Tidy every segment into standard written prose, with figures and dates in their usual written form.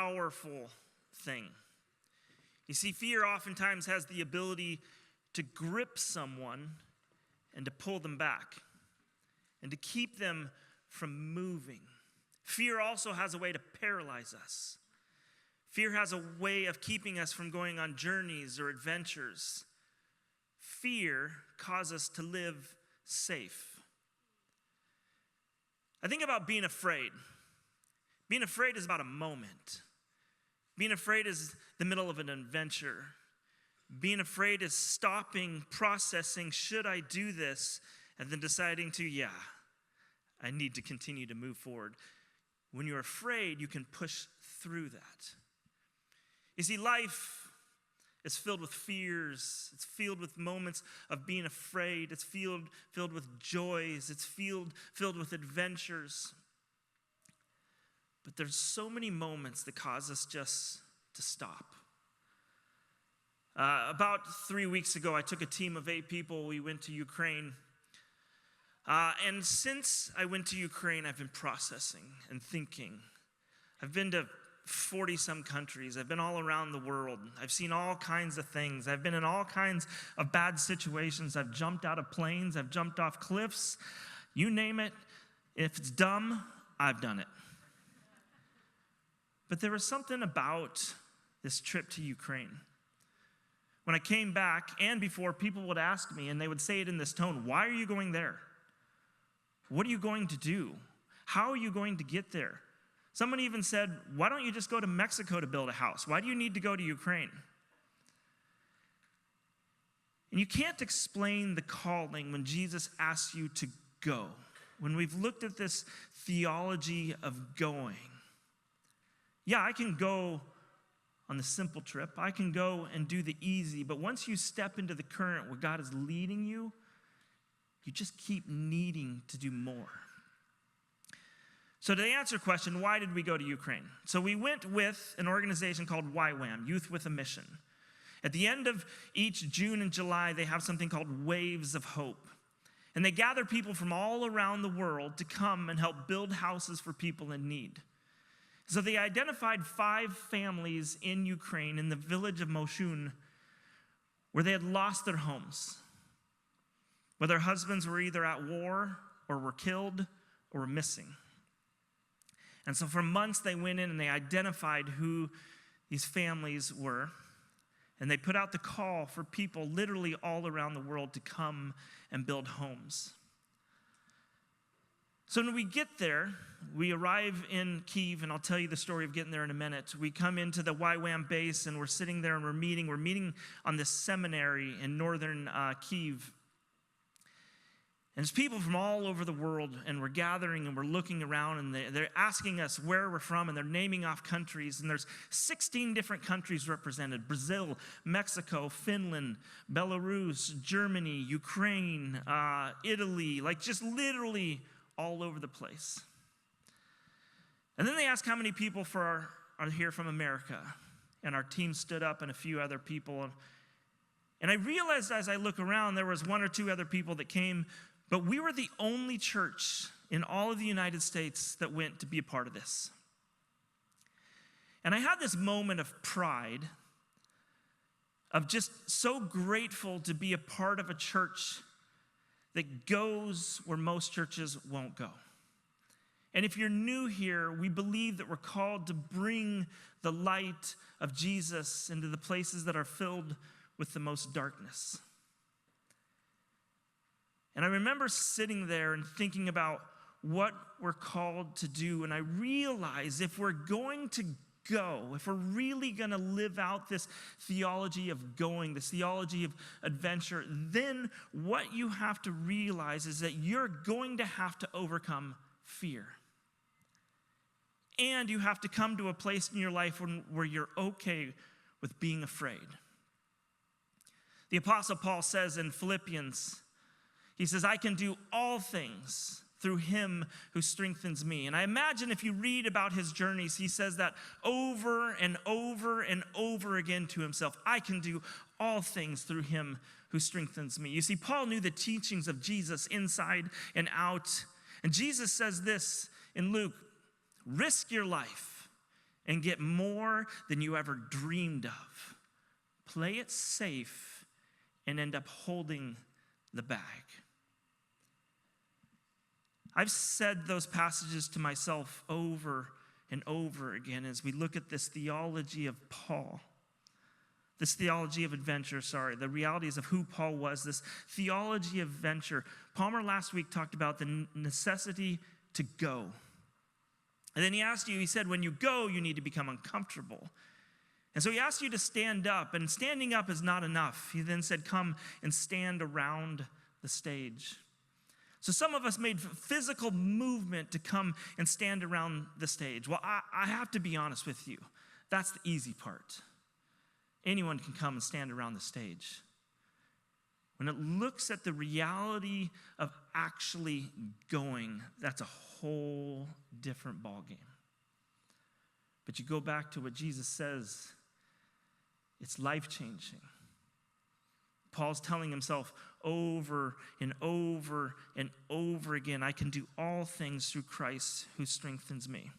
powerful thing. You see, fear oftentimes has the ability to grip someone and to pull them back and to keep them from moving. Fear also has a way to paralyze us. Fear has a way of keeping us from going on journeys or adventures. Fear causes us to live safe. I think about being afraid. Being afraid is about a moment. Being afraid is the middle of an adventure. Being afraid is stopping, processing, should I do this? And then deciding to, I need to continue to move forward. When you're afraid, you can push through that. You see, life is filled with fears. It's filled with moments of being afraid. It's filled with joys. It's filled with adventures. But there's so many moments that cause us just to stop. About 3 weeks ago, I took a team of 8 people. We went to Ukraine. And since I went to Ukraine, I've been processing and thinking. I've been to 40-some countries. I've been all around the world. I've seen all kinds of things. I've been in all kinds of bad situations. I've jumped out of planes. I've jumped off cliffs. You name it. If it's dumb, I've done it. But there was something about this trip to Ukraine. When I came back and before, people would ask me, and they would say it in this tone, why are you going there? What are you going to do? How are you going to get there? Someone even said, why don't you just go to Mexico to build a house? Why do you need to go to Ukraine? And you can't explain the calling when Jesus asks you to go. When we've looked at this theology of going, I can go on the simple trip. I can go and do the easy. But once you step into the current where God is leading you, you just keep needing to do more. So to answer your question, why did we go to Ukraine? So we went with an organization called YWAM, Youth with a Mission. At the end of each June and July, they have something called Waves of Hope. And they gather people from all around the world to come and help build houses for people in need. So they identified 5 families in Ukraine, in the village of Moshun, where they had lost their homes, where their husbands were either at war or were killed or were missing. And so for months they went in and they identified who these families were. And they put out the call for people literally all around the world to come and build homes. So when we get there, we arrive in Kyiv, and I'll tell you the story of getting there in a minute. We come into the YWAM base, and we're sitting there and we're meeting. We're meeting on this seminary in northern Kyiv. And there's people from all over the world, and we're gathering and we're looking around, and they're asking us where we're from, and they're naming off countries. And there's 16 different countries represented: Brazil, Mexico, Finland, Belarus, Germany, Ukraine, Italy, like just literally all over the place. And then they asked how many people are here from America. And our team stood up and a few other people. And I realized as I look around, there was 1 or 2 other people that came, but we were the only church in all of the United States that went to be a part of this. And I had this moment of pride, of just so grateful to be a part of a church that goes where most churches won't go. And if you're new here, we believe that we're called to bring the light of Jesus into the places that are filled with the most darkness. And I remember sitting there and thinking about what we're called to do. And I realized if we're going to go, if we're really going to live out this theology of going, this theology of adventure, then what you have to realize is that you're going to have to overcome fear. And you have to come to a place in your life where you're okay with being afraid. The Apostle Paul says in Philippians, he says, I can do all things through him who strengthens me. And I imagine if you read about his journeys, he says that over and over and over again to himself. I can do all things through him who strengthens me. You see, Paul knew the teachings of Jesus inside and out. And Jesus says this in Luke, risk your life and get more than you ever dreamed of. Play it safe and end up holding the bag. I've said those passages to myself over and over again as we look at this theology of Paul. This theology of adventure, the realities of who Paul was, this theology of adventure. Palmer last week talked about the necessity to go. And then he said, when you go, you need to become uncomfortable. And so he asked you to stand up, and standing up is not enough. He then said, come and stand around the stage. So some of us made physical movement to come and stand around the stage. Well, I have to be honest with you. That's the easy part. Anyone can come and stand around the stage. When it looks at the reality of actually going, that's a whole different ballgame. But you go back to what Jesus says, it's life-changing. Paul's telling himself over and over and over again, I can do all things through Christ who strengthens me.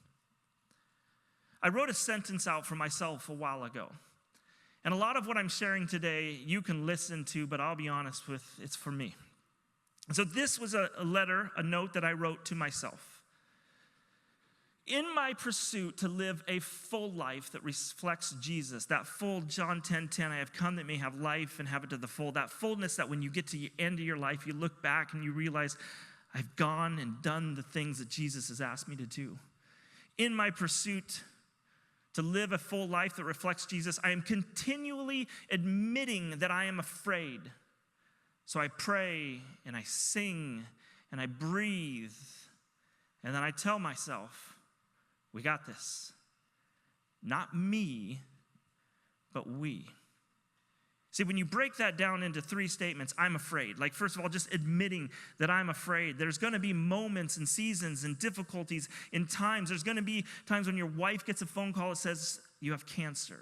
I wrote a sentence out for myself a while ago. And a lot of what I'm sharing today, you can listen to, but I'll be honest with, it's for me. So this was a note that I wrote to myself. In my pursuit to live a full life that reflects Jesus, that full John 10:10, I have come that may have life and have it to the full, that fullness that when you get to the end of your life, you look back and you realize, I've gone and done the things that Jesus has asked me to do. In my pursuit to live a full life that reflects Jesus, I am continually admitting that I am afraid. So I pray and I sing and I breathe. And then I tell myself, we got this. Not me, but we. See, when you break that down into 3 statements, I'm afraid. Like, first of all, just admitting that I'm afraid. There's going to be moments and seasons and difficulties in times. There's going to be times when your wife gets a phone call that says, you have cancer.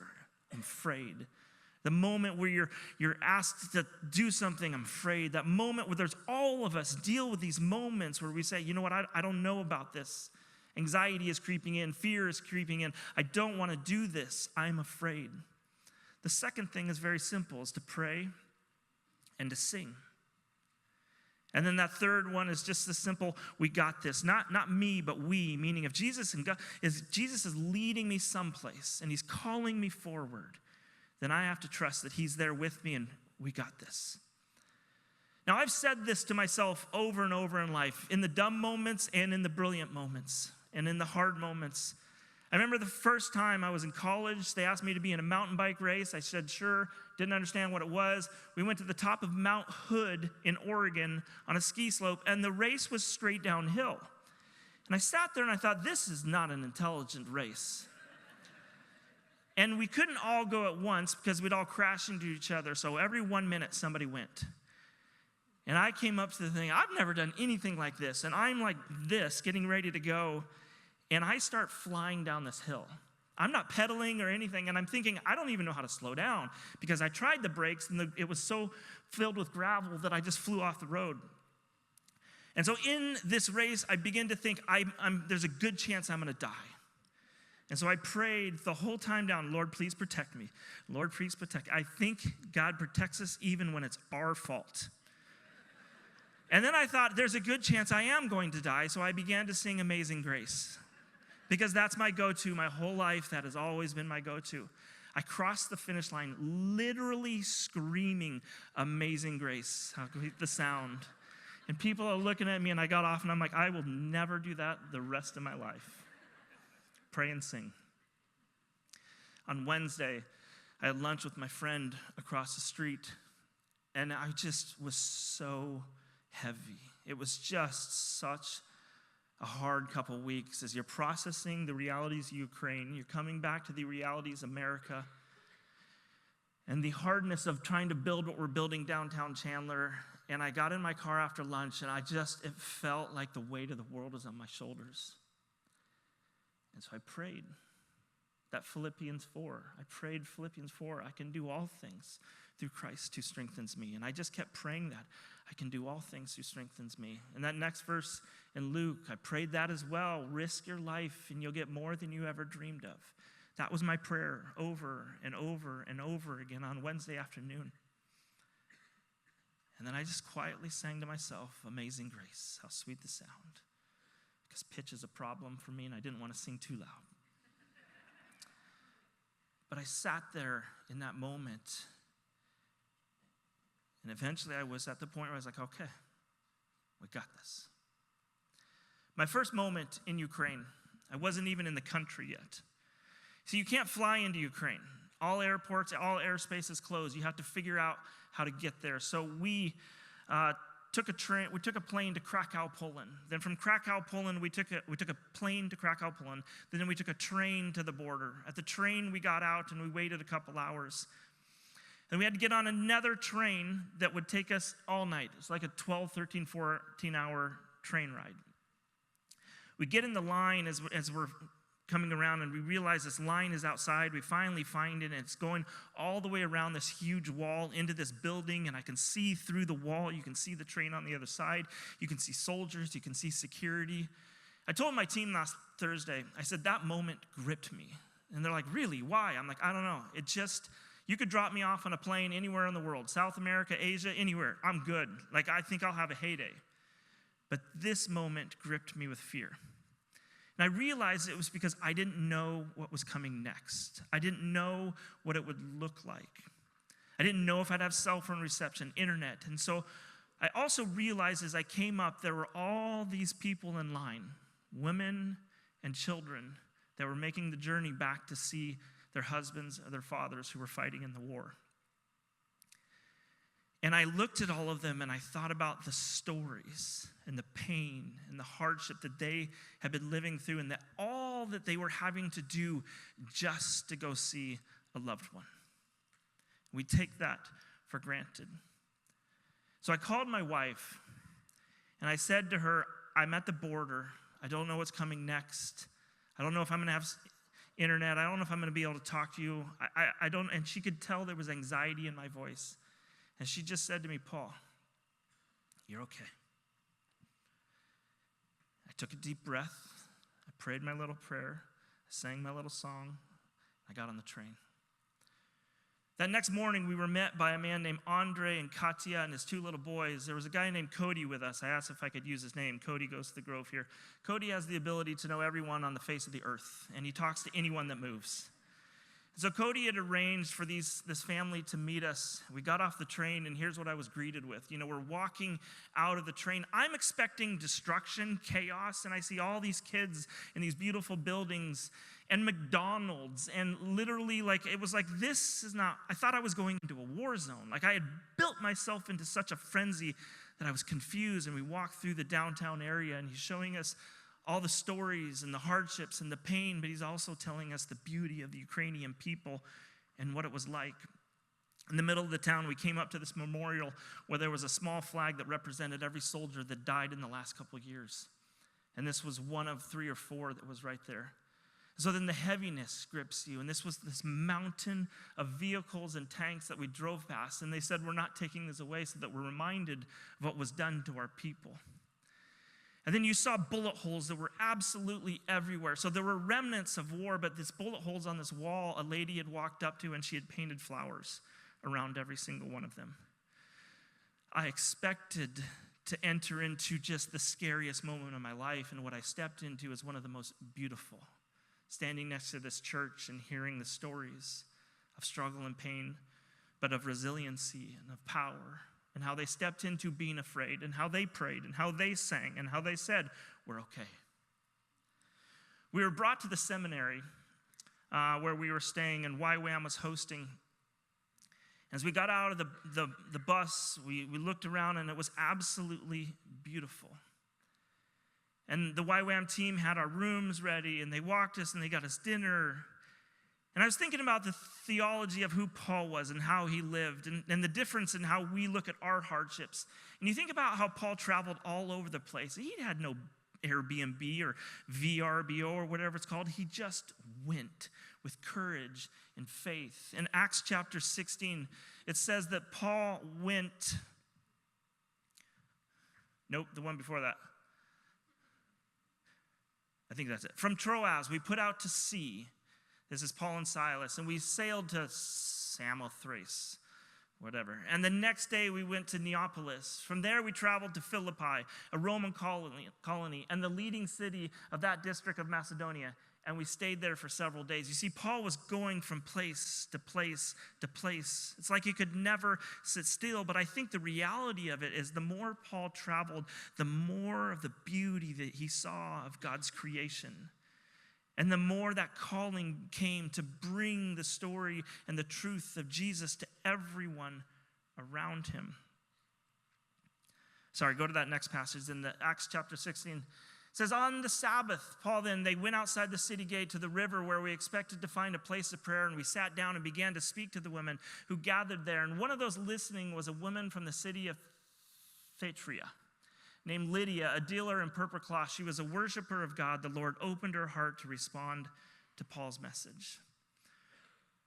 I'm afraid. The moment where you're asked to do something, I'm afraid. That moment where there's all of us deal with these moments where we say, you know what, I don't know about this. Anxiety is creeping in. Fear is creeping in. I don't want to do this. I'm afraid. The second thing is very simple, is to pray and to sing. And then that third one is just the simple, we got this. Not me, but we, meaning if Jesus and God, Jesus is leading me someplace and he's calling me forward, then I have to trust that he's there with me and we got this. Now, I've said this to myself over and over in life, in the dumb moments and in the brilliant moments and in the hard moments. I remember the first time I was in college, they asked me to be in a mountain bike race. I said, sure, didn't understand what it was. We went to the top of Mount Hood in Oregon on a ski slope, and the race was straight downhill. And I sat there and I thought, this is not an intelligent race. And we couldn't all go at once because we'd all crash into each other, so every 1 minute somebody went. And I came up to the thing, I've never done anything like this, and I'm like this, getting ready to go. And I start flying down this hill. I'm not pedaling or anything, and I'm thinking, I don't even know how to slow down because I tried the brakes, and it was so filled with gravel that I just flew off the road. And so in this race, I begin to think, there's a good chance I'm going to die. And so I prayed the whole time down, Lord, please protect me. Lord, please protect. I think God protects us even when it's our fault. And then I thought, there's a good chance I am going to die, so I began to sing Amazing Grace. Because that's my go-to my whole life. That has always been my go-to. I crossed the finish line literally screaming Amazing Grace. How great the sound. And people are looking at me, and I got off, and I'm like, I will never do that the rest of my life. Pray and sing. On Wednesday, I had lunch with my friend across the street, and I just was so heavy. It was just such a hard couple weeks as you're processing the realities of Ukraine, you're coming back to the realities of America, and the hardness of trying to build what we're building downtown Chandler. And I got in my car after lunch, and it felt like the weight of the world was on my shoulders. And so I prayed that Philippians 4. I prayed Philippians 4. I can do all things through Christ who strengthens me. And I just kept praying that. I can do all things who strengthens me. And that next verse in Luke, I prayed that as well. Risk your life and you'll get more than you ever dreamed of. That was my prayer over and over and over again on Wednesday afternoon. And then I just quietly sang to myself, Amazing Grace, how sweet the sound. Because pitch is a problem for me and I didn't want to sing too loud. But I sat there in that moment. And eventually I was at the point where I was like, okay, we got this. My first moment in Ukraine, I wasn't even in the country yet. So you can't fly into Ukraine. All airports, all airspace is closed. You have to figure out how to get there. So we took a plane to Krakow, Poland. Then from Krakow, Poland, we took a plane to Krakow, Poland. Then we took a train to the border. At the train, we got out and we waited a couple hours. And we had to get on another train that would take us all night. It's like a 12, 13, 14-hour train ride. We get in the line as we're coming around, and we realize this line is outside. We finally find it, and it's going all the way around this huge wall into this building, and I can see through the wall. You can see the train on the other side. You can see soldiers. You can see security. I told my team last Thursday, I said, that moment gripped me. And they're like, really? Why? I'm like, I don't know. It just, you could drop me off on a plane anywhere in the world, South America, Asia, anywhere. I'm good. Like, I think I'll have a heyday. But this moment gripped me with fear. And I realized it was because I didn't know what was coming next. I didn't know what it would look like. I didn't know if I'd have cell phone reception, internet. And so I also realized as I came up, there were all these people in line, women and children, that were making the journey back to see their husbands or their fathers who were fighting in the war. And I looked at all of them and I thought about the stories and the pain and the hardship that they had been living through, and that all that they were having to do just to go see a loved one. We take that for granted. So I called my wife and I said to her, I'm at the border. I don't know what's coming next. I don't know if I'm going to have internet. I don't know if I'm going to be able to talk to you. I don't. And she could tell there was anxiety in my voice. And she just said to me, Paul, you're okay. I took a deep breath. I prayed my little prayer. I sang my little song. I got on the train. That next morning, we were met by a man named Andre and Katya and his two little boys. There was a guy named Cody with us. I asked if I could use his name. Cody goes to the Grove here. Cody has the ability to know everyone on the face of the earth, and he talks to anyone that moves. So Cody had arranged for this family to meet us. We got off the train, and here's what I was greeted with. You know, we're walking out of the train. I'm expecting destruction, chaos, and I see all these kids in these beautiful buildings and McDonald's, and literally, like, it was like, this is not, I thought I was going into a war zone. Like, I had built myself into such a frenzy that I was confused, and we walked through the downtown area, and he's showing us all the stories and the hardships and the pain, but he's also telling us the beauty of the Ukrainian people and what it was like. In the middle of the town, we came up to this memorial where there was a small flag that represented every soldier that died in the last couple of years. And this was one of 3 or 4 that was right there. So then the heaviness grips you, and this was this mountain of vehicles and tanks that we drove past, and they said, we're not taking this away so that we're reminded of what was done to our people. And then you saw bullet holes that were absolutely everywhere. So there were remnants of war, but these bullet holes on this wall, a lady had walked up to, and she had painted flowers around every single one of them. I expected to enter into just the scariest moment of my life, and what I stepped into is one of the most beautiful. Standing next to this church and hearing the stories of struggle and pain, but of resiliency and of power, and how they stepped into being afraid, and how they prayed, and how they sang, and how they said, we're okay. We were brought to the seminary where we were staying, and YWAM was hosting. As we got out of the bus, we looked around, and it was absolutely beautiful. And the YWAM team had our rooms ready, and they walked us, and they got us dinner. And I was thinking about the theology of who Paul was and how he lived, and the difference in how we look at our hardships. And you think about how Paul traveled all over the place. He had no Airbnb or VRBO or whatever it's called. He just went with courage and faith. In Acts chapter 16, it says that Paul went, nope, the one before that. I think that's it. From Troas, we put out to sea, This is Paul and Silas. And we sailed to Samothrace, whatever. And the next day we went to Neapolis. From there we traveled to Philippi, a Roman colony, and the leading city of that district of Macedonia. And we stayed there for several days. You see, Paul was going from place to place to place. It's like he could never sit still. But I think the reality of it is the more Paul traveled, the more of the beauty that he saw of God's creation. And the more that calling came to bring the story and the truth of Jesus to everyone around him. Sorry, go to that next passage in the Acts chapter 16. It says, on the Sabbath, Paul then, they went outside the city gate to the river where we expected to find a place of prayer, and we sat down and began to speak to the women who gathered there. And one of those listening was a woman from the city of Thyatira named Lydia, a dealer in purple cloth. She was a worshiper of God. The Lord opened her heart to respond to Paul's message.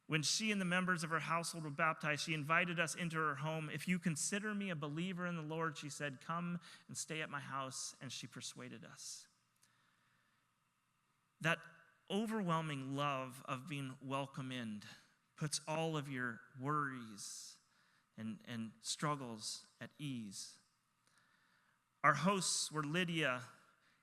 When she and the members of her household were baptized, she invited us into her home. If you consider me a believer in the Lord, she said, come and stay at my house. And she persuaded us. That overwhelming love of being welcome in puts all of your worries and struggles at ease. Our hosts were Lydia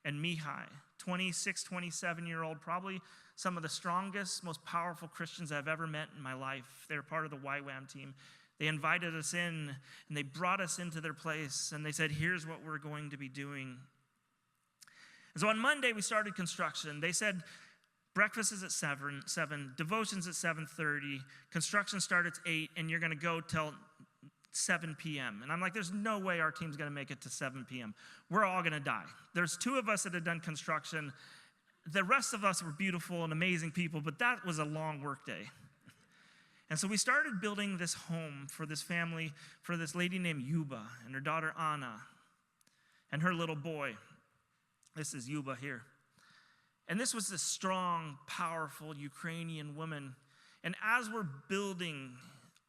and Mihai, 26, 27-year-old, probably some of the strongest, most powerful Christians I've ever met in my life. They're part of the YWAM team. They invited us in, and they brought us into their place, and they said, here's what we're going to be doing. And so on Monday, we started construction. They said, breakfast is at 7, devotions at 7:30, construction starts at 8, and you're going to go till 7 p.m. And I'm like, there's no way our team's going to make it to 7 p.m. We're all going to die. There's 2 of us that had done construction. The rest of us were beautiful and amazing people, but that was a long work day. And so we started building this home for this family, for this lady named Yuba and her daughter Anna and her little boy. This is Yuba here. And this was this strong, powerful Ukrainian woman. And as we're building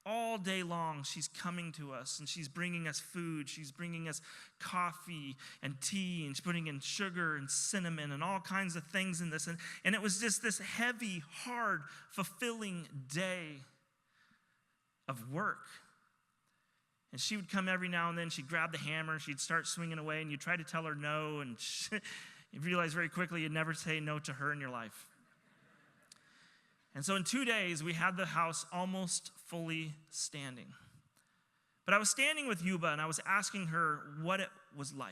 all day long, she's coming to us and she's bringing us food. She's bringing us coffee and tea, and she's putting in sugar and cinnamon and all kinds of things in this. And it was just this heavy, hard, fulfilling day of work. And she would come every now and then. She'd grab the hammer. She'd start swinging away, and you'd try to tell her no. And you realize very quickly you'd never say no to her in your life. And so in 2 days, we had the house almost fully standing. But I was standing with Yuba, and I was asking her what it was like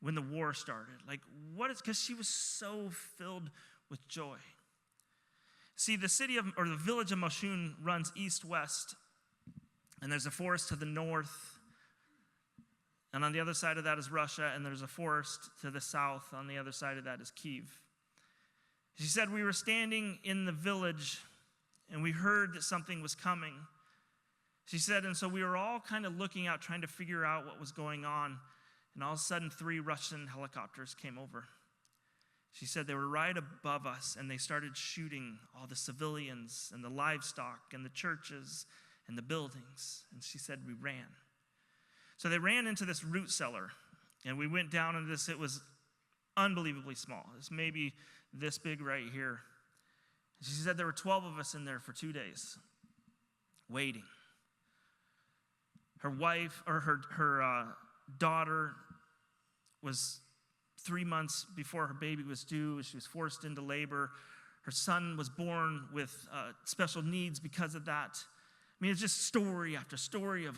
when the war started. Like, because she was so filled with joy. See, the village of Moshun runs east-west, and there's a forest to the north, and on the other side of that is Russia, and there's a forest to the south. On the other side of that is Kyiv. She said we were standing in the village, and we heard that something was coming. She said, and so we were all kind of looking out, trying to figure out what was going on, and all of a sudden 3 Russian helicopters came over. She said they were right above us, and they started shooting all the civilians and the livestock and the churches and the buildings. And she said we ran. So they ran into this root cellar, and we went down into this. It was unbelievably small. It's maybe this big right here. She said there were 12 of us in there for 2 days, waiting. Her wife, or her daughter, was 3 months before her baby was due. She was forced into labor. Her son was born with special needs because of that. I mean, it's just story after story of,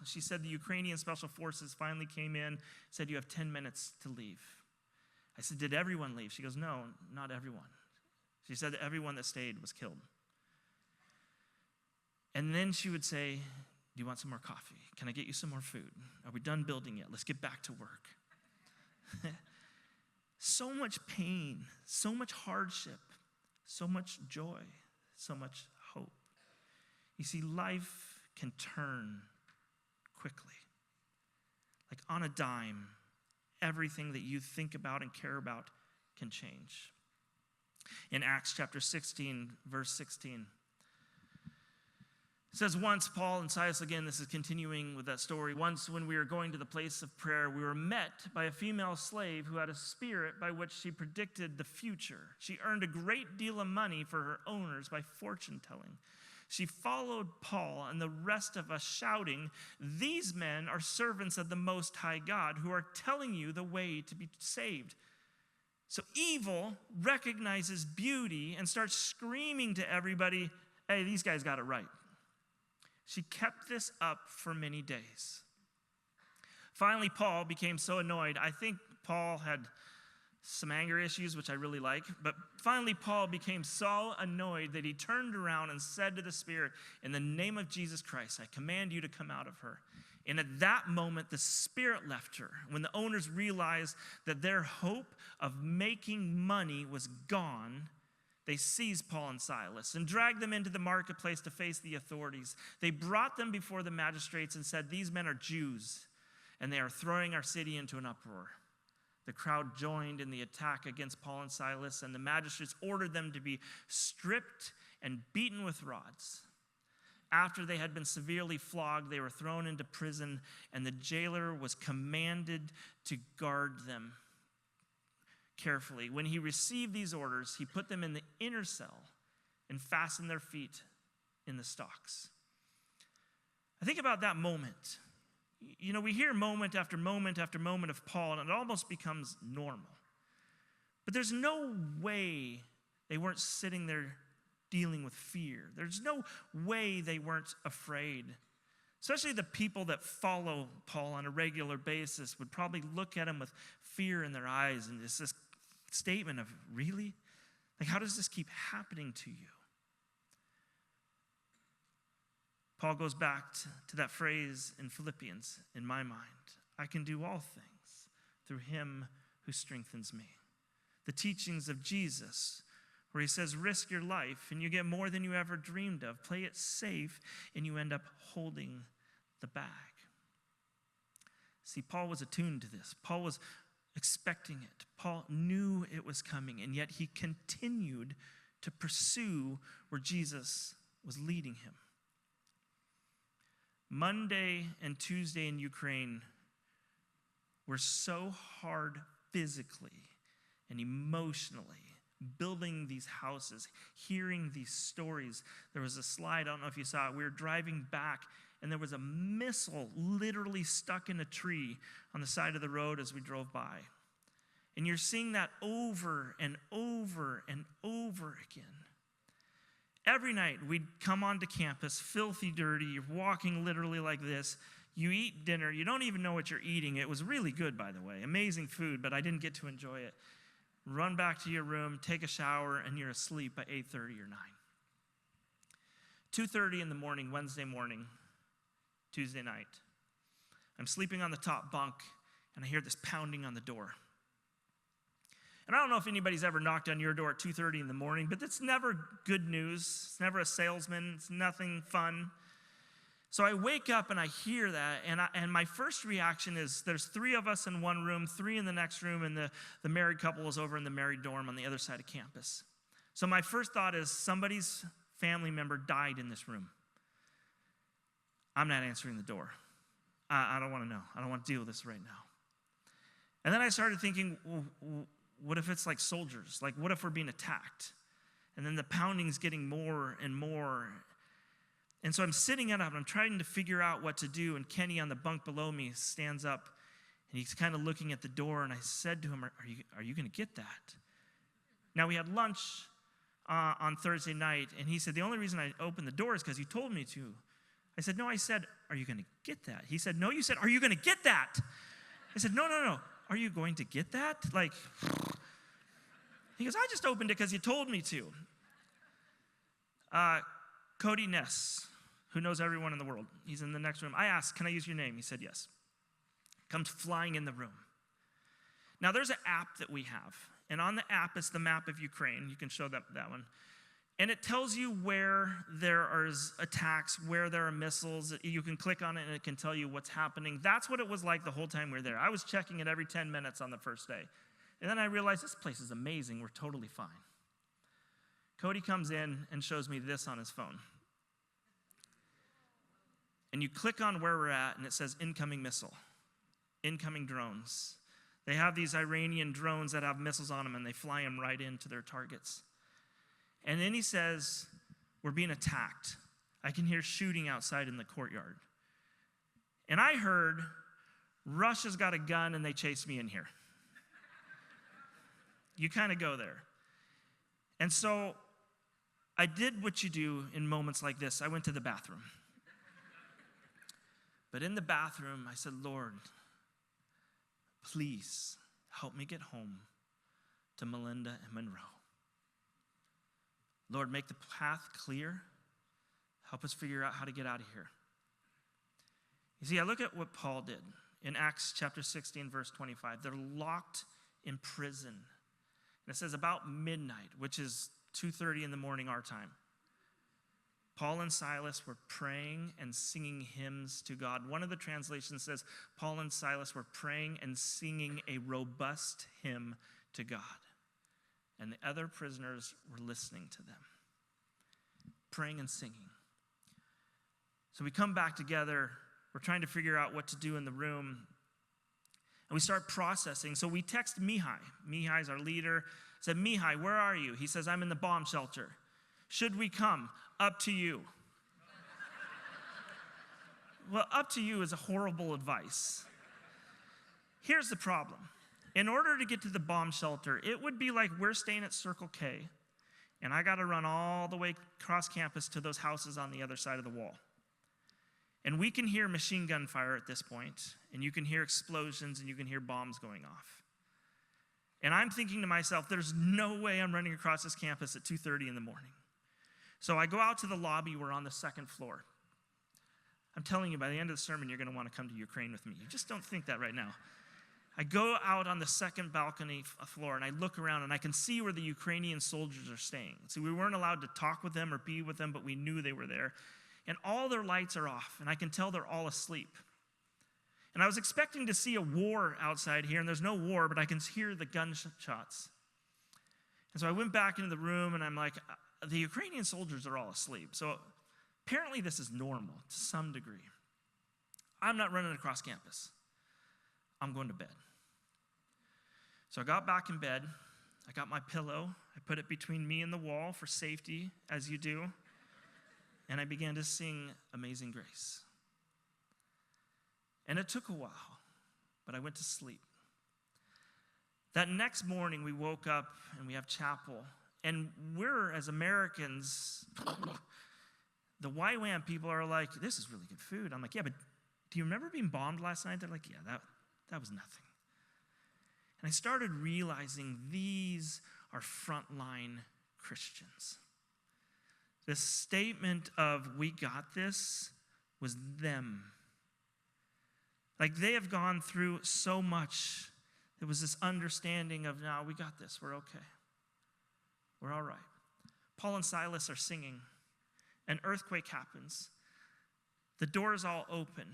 She said the Ukrainian Special Forces finally came in, said you have 10 minutes to leave. I said, did everyone leave? She goes, no, not everyone. She said that everyone that stayed was killed. And then she would say, do you want some more coffee? Can I get you some more food? Are we done building yet? Let's get back to work. So much pain, so much hardship, so much joy, so much hope. You see, life can turn quickly. Like on a dime, everything that you think about and care about can change. In Acts chapter 16, verse 16, it It says once Paul and Silas, again, this is continuing with that story. Once when we were going to the place of prayer, we were met by a female slave who had a spirit by which she predicted the future. She earned a great deal of money for her owners by fortune telling. She followed Paul and the rest of us shouting, "These men are servants of the Most High God who are telling you the way to be saved." So evil recognizes beauty and starts screaming to everybody, "Hey, these guys got it right." She kept this up for many days. Finally, Paul became so annoyed. I think Paul had some anger issues, which I really like. But finally, Paul became so annoyed that he turned around and said to the spirit, "In the name of Jesus Christ, I command you to come out of her." And at that moment, the spirit left her. When the owners realized that their hope of making money was gone, they seized Paul and Silas and dragged them into the marketplace to face the authorities. They brought them before the magistrates and said, "These men are Jews, and they are throwing our city into an uproar." The crowd joined in the attack against Paul and Silas, and the magistrates ordered them to be stripped and beaten with rods. After they had been severely flogged, they were thrown into prison, and the jailer was commanded to guard them carefully. When he received these orders, he put them in the inner cell and fastened their feet in the stocks. I think about that moment. You know, we hear moment after moment after moment of Paul, and it almost becomes normal. But there's no way they weren't sitting there dealing with fear. There's no way they weren't afraid. Especially the people that follow Paul on a regular basis would probably look at him with fear in their eyes, and it's this statement of, "Really? Like, how does this keep happening to you?" Paul goes back to that phrase in Philippians, in my mind, "I can do all things through him who strengthens me." The teachings of Jesus, where he says, risk your life and you get more than you ever dreamed of. Play it safe and you end up holding the bag. See, Paul was attuned to this. Paul was expecting it. Paul knew it was coming, and yet he continued to pursue where Jesus was leading him. Monday and Tuesday in Ukraine were so hard physically and emotionally, building these houses, hearing these stories. There was a slide, I don't know if you saw it, we were driving back, and there was a missile literally stuck in a tree on the side of the road as we drove by. And you're seeing that over and over and over again. Every night we'd come onto campus, filthy dirty, you're walking literally like this. You eat dinner, you don't even know what you're eating. It was really good, by the way, amazing food, but I didn't get to enjoy it. Run back to your room, take a shower, and you're asleep by 8:30 or 9. 2:30 in the morning, Wednesday morning, Tuesday night. I'm sleeping on the top bunk, and I hear this pounding on the door. And I don't know if anybody's ever knocked on your door at 2:30 in the morning, but it's never good news. It's never a salesman. It's nothing fun. So I wake up and I hear that, and my first reaction is there's 3 of us in one room, 3 in the next room, and the married couple is over in the married dorm on the other side of campus. So my first thought is somebody's family member died in this room. I'm not answering the door. I don't want to know. I don't want to deal with this right now. And then I started thinking, well, what if it's like soldiers? Like, what if we're being attacked? And then the pounding's getting more and more. And so I'm sitting up and I'm trying to figure out what to do. And Kenny on the bunk below me stands up and he's kind of looking at the door. And I said to him, are you going to get that? Now, we had lunch on Thursday night. And he said, the only reason I opened the door is because you told me to. I said, no, I said, are you going to get that? He said, no, you said, are you going to get that? I said, no. Are you going to get that? Like, he goes, I just opened it because you told me to. Cody Ness, who knows everyone in the world. He's in the next room. I asked, can I use your name? He said, yes. Comes flying in the room. Now, there's an app that we have. And on the app is the map of Ukraine. You can show that one. And it tells you where there are attacks, where there are missiles. You can click on it and it can tell you what's happening. That's what it was like the whole time we were there. I was checking it every 10 minutes on the first day. And then I realized this place is amazing. We're totally fine. Cody comes in and shows me this on his phone. and you click on where we're at, and it says incoming missile, incoming drones. They have these Iranian drones that have missiles on them, and they fly them right into their targets. And then he says, we're being attacked. I can hear shooting outside in the courtyard. And I heard, Russia's got a gun, and they chased me in here. You kind of go there. And so I did what you do in moments like this. I went to the bathroom. But in the bathroom, I said, Lord, please help me get home to Melinda and Monroe. Lord, make the path clear. Help us figure out how to get out of here. You see, I look at what Paul did in Acts chapter 16, verse 25. They're locked in prison. And it says about midnight, which is 2:30 in the morning our time. Paul and Silas were praying and singing hymns to God. One of the translations says Paul and Silas were praying and singing a robust hymn to God. And the other prisoners were listening to them, praying and singing. So we come back together. We're trying to figure out what to do in the room. And we start processing. So we text Mihai. Mihai's our leader. I said, Mihai, where are you? He says, I'm in the bomb shelter. Should we come? Up to you. Well, up to you is a horrible advice. Here's the problem. In order to get to the bomb shelter, it would be like we're staying at Circle K, and I got to run all the way across campus to those houses on the other side of the wall. And we can hear machine gun fire at this point, and you can hear explosions, and you can hear bombs going off. And I'm thinking to myself, there's no way I'm running across this campus at 2:30 in the morning. So I go out to the lobby. We're on the second floor. I'm telling you, by the end of the sermon, you're going to want to come to Ukraine with me. You just don't think that right now. I go out on the second balcony floor, and I look around, and I can see where the Ukrainian soldiers are staying. See, we weren't allowed to talk with them or be with them, but we knew they were there. And all their lights are off, and I can tell they're all asleep. And I was expecting to see a war outside here, and there's no war, but I can hear the gunshots. And so I went back into the room, and I'm like, the Ukrainian soldiers are all asleep. So apparently this is normal to some degree. I'm not running across campus. I'm going to bed. So I got back in bed. I got my pillow. I put it between me and the wall for safety, as you do. And I began to sing Amazing Grace. And it took a while, but I went to sleep. That next morning, we woke up and we have chapel. And we're, as Americans, the YWAM people are like, this is really good food. I'm like, yeah, but do you remember being bombed last night? They're like, yeah, that was nothing. And I started realizing these are frontline Christians. This statement of we got this was them. Like they have gone through so much. There was this understanding of, no, we got this. We're okay. We're all right. Paul and Silas are singing. An earthquake happens. The doors all open.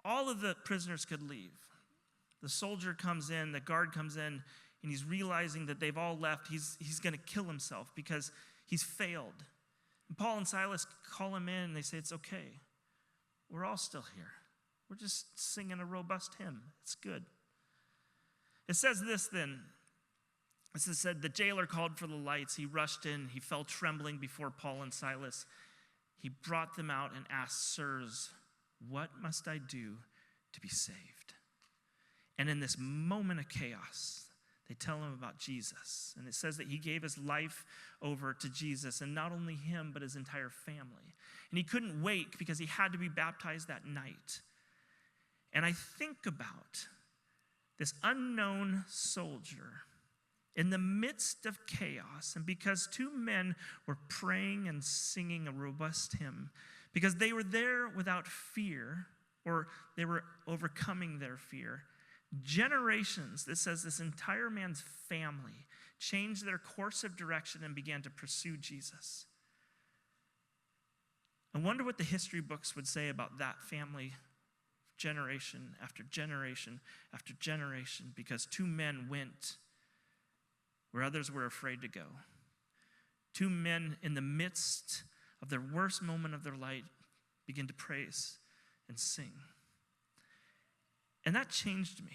All of the prisoners could leave. The soldier comes in, the guard comes in, and he's realizing that they've all left. He's going to kill himself because he's failed. And Paul and Silas call him in, and they say, it's okay. We're all still here. We're just singing a robust hymn. It's good. It says this then. It said, the jailer called for the lights. He rushed in. He fell trembling before Paul and Silas. He brought them out and asked, sirs, what must I do to be saved? And in this moment of chaos, they tell him about Jesus. And it says that he gave his life over to Jesus, and not only him, but his entire family. And he couldn't wait because he had to be baptized that night. And I think about this unknown soldier in the midst of chaos, and because two men were praying and singing a robust hymn, because they were there without fear, or they were overcoming their fear, generations, it says this entire man's family changed their course of direction and began to pursue Jesus. I wonder what the history books would say about that family, generation after generation after generation, because two men went where others were afraid to go. Two men in the midst of their worst moment of their life begin to praise and sing. And that changed me.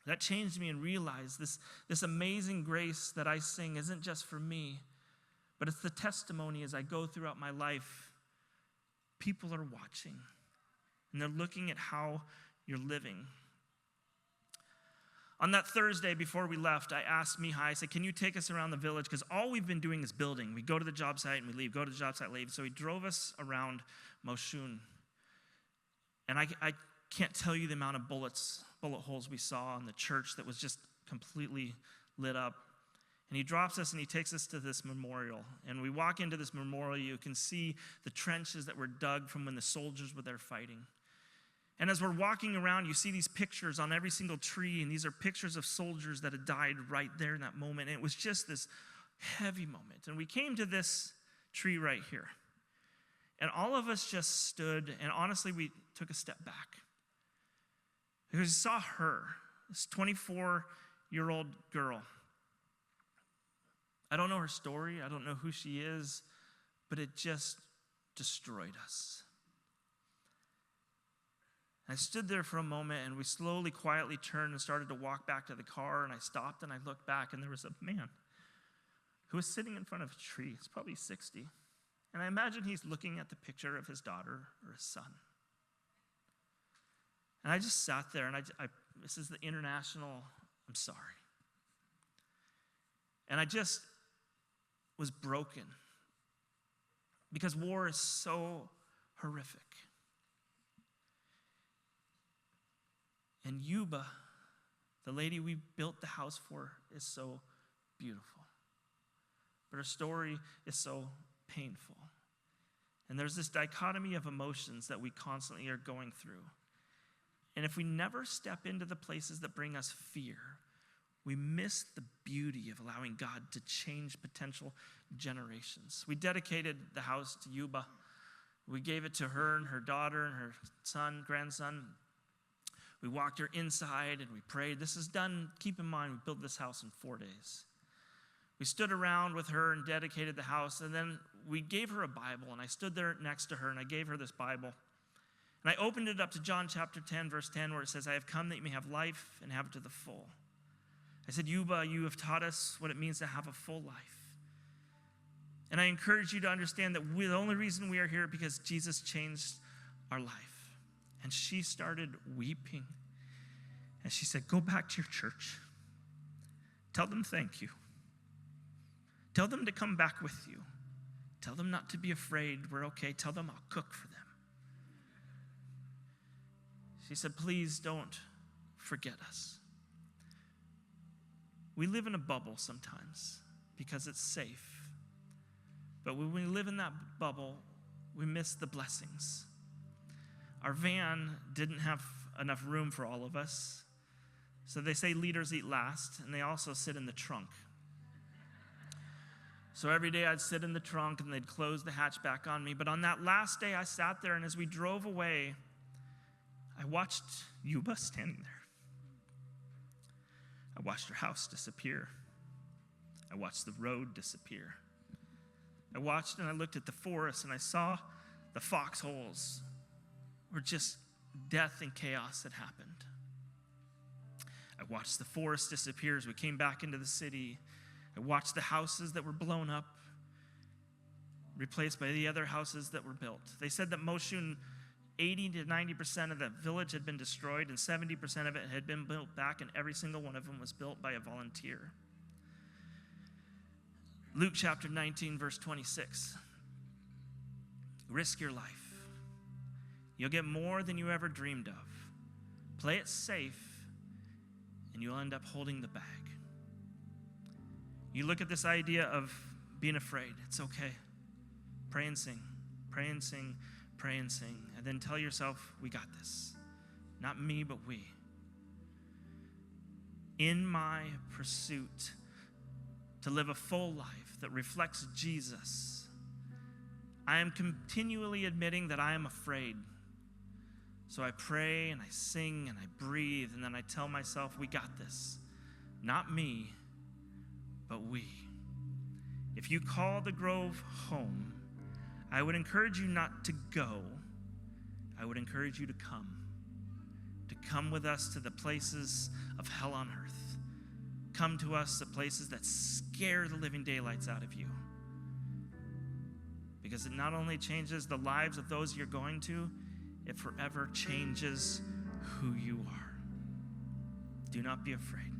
That changed me and realized this amazing grace that I sing isn't just for me, but it's the testimony as I go throughout my life. People are watching, and they're looking at how you're living. On that Thursday before we left, I asked Mihai, I said, can you take us around the village? Because all we've been doing is building. We go to the job site and we leave, go to the job site, leave. So he drove us around Moshun. And I can't tell you the amount of bullet holes we saw in the church that was just completely lit up. And he drops us and he takes us to this memorial. And we walk into this memorial, you can see the trenches that were dug from when the soldiers were there fighting. And as we're walking around, you see these pictures on every single tree, and these are pictures of soldiers that had died right there in that moment. And it was just this heavy moment. And we came to this tree right here. And all of us just stood, and honestly, we took a step back. Because we saw her, this 24-year-old girl. I don't know her story. I don't know who she is, but it just destroyed us. I stood there for a moment, and we slowly, quietly turned and started to walk back to the car, and I stopped, and I looked back, and there was a man who was sitting in front of a tree. He's probably 60. And I imagine he's looking at the picture of his daughter or his son. And I just sat there, and this is the international, I'm sorry. And I just was broken because war is so horrific. And Yuba, the lady we built the house for, is so beautiful. But her story is so painful. And there's this dichotomy of emotions that we constantly are going through. And if we never step into the places that bring us fear, we miss the beauty of allowing God to change potential generations. We dedicated the house to Yuba. We gave it to her and her daughter and her son, grandson. We walked her inside and we prayed. This is done, keep in mind, we built this house in 4 days. We stood around with her and dedicated the house, and then we gave her a Bible, and I stood there next to her, and I gave her this Bible. And I opened it up to John chapter 10, verse 10, where it says, I have come that you may have life and have it to the full. I said, Yuba, you have taught us what it means to have a full life. And I encourage you to understand that the only reason we are here is because Jesus changed our life. And she started weeping. And she said, go back to your church. Tell them thank you. Tell them to come back with you. Tell them not to be afraid. We're okay. Tell them I'll cook for them. She said, please don't forget us. We live in a bubble sometimes because it's safe. But when we live in that bubble, we miss the blessings. Our van didn't have enough room for all of us. So they say leaders eat last, and they also sit in the trunk. So every day I'd sit in the trunk, and they'd close the hatch back on me. But on that last day, I sat there, and as we drove away, I watched Yuba standing there. I watched her house disappear. I watched the road disappear. I watched and I looked at the forest, and I saw the foxholes where just death and chaos had happened. I watched the forest disappear as we came back into the city. I watched the houses that were blown up, replaced by the other houses that were built. They said that Moshun, 80 to 90% of the village had been destroyed, and 70% of it had been built back, and every single one of them was built by a volunteer. Luke chapter 19, verse 26. Risk your life. You'll get more than you ever dreamed of. Play it safe, and you'll end up holding the bag. You look at this idea of being afraid. It's okay. Pray and sing. Pray and sing. Pray and sing. And then tell yourself, we got this. Not me, but we. In my pursuit to live a full life that reflects Jesus, I am continually admitting that I am afraid. So I pray and I sing and I breathe, and then I tell myself, we got this. Not me, but we. If you call the Grove home, I would encourage you not to go. I would encourage you to come. To come with us to the places of hell on earth. Come to us to places that scare the living daylights out of you. Because it not only changes the lives of those you're going to, it forever changes who you are. Do not be afraid.